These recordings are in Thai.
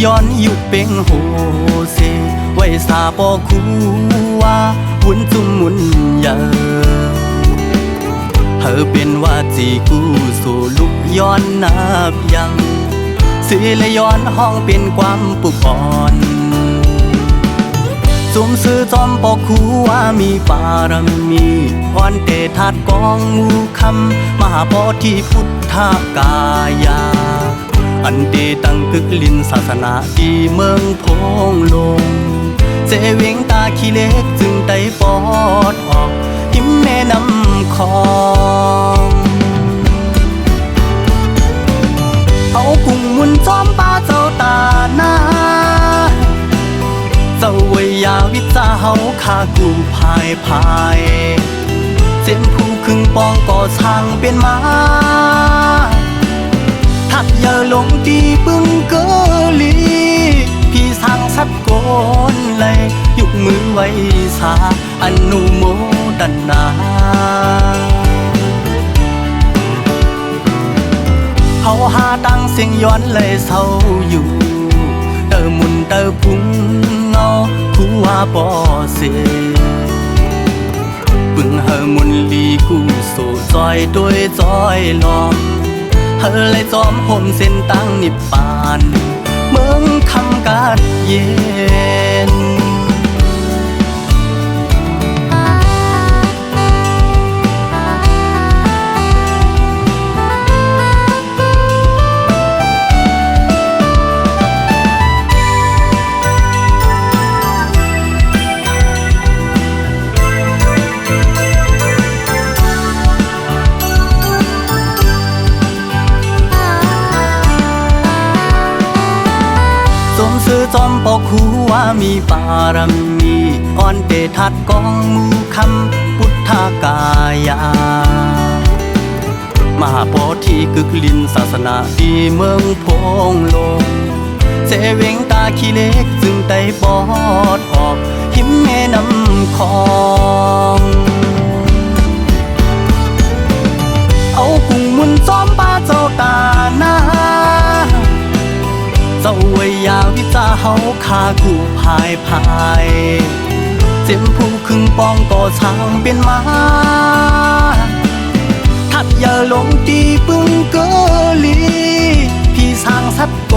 ย้อนยุคเป็งโฮเซไว้สาปอคูว่าหุ่นจุ่มมุนเยอะเธอเป็นว่าจีกูสู่ลุกย้อนนับยังสิและย้อนห้องเป็นความปุกอ่อนสมซื้อจอมปอคูว่ามีปารมีพรเตทัดกองงูคำมหาโพธิพุทธกายาอันเตตั้งกึกลินศาสนาที่เมืองพงลงเจเวงตาขี้เล็กจึงไต่ปอดออกหิมแม่น้ำคองเอากุ้งมุนจอมป้าเจ้าตาหน้าเจ้าเวยาวิจาเฮาข้ากูพายเส้นผู้ครึ่งปองก่อช่างเป็นมาทักอย่าลงตีปึงเกลีพี่สั่งสัดโกนเลยยกมือไว้สาอนุโมทนาเขาหาตั้งเสียงย้อนเลยเศร้าอยู่เตอมุนเตอพุงเงาคู่ว่าบ่เสปึงเฮอมุนลีกูโซจอยโดยจอยลอมเฮอเลยจอมห่มเส้นตั้งนิพพานเมืองคำกาดเย็นซื้อจอมปอคูว่ามีปารมีอ่อนเตทัดกองมูคำพุทธกายามหาโพธิกึกลินศาสนาที่เมืองพงลงเจเวงตาขี้เล็กจึงไต่ปอดออกหิมแม่น้ำคองเอากุ้งมุนจอมป้าเจ้าตาหน้าเจ้าเวยาวิจาเฮาข้ากูพายเจ็มผู้ครึ่งปองก่อช่างเป็นมาทัดอย่าลงตีปึงเกลีพี่สร้างสัดโก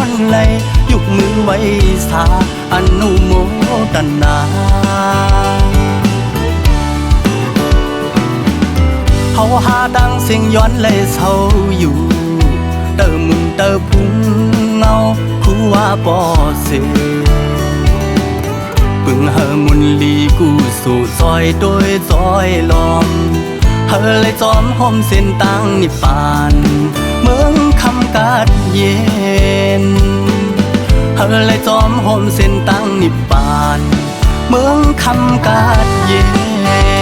นเลยยกมือไว้สาอนุโมทนาเขาหาตั้งเสียงย้อนเลยเศร้าอยู่เตอมุนเตอพุงเงาคู่ว่าบ่เสปึงเฮอมุนลีกูสู่ซอยโดยซอยลอมเฮอเลยจอมห่มเส้นตั้งนิพพานเมืองคำกาดเย็นเฮอเลยจอมห่มเส้นตั้งนิพพานเมืองคำกาดเย็น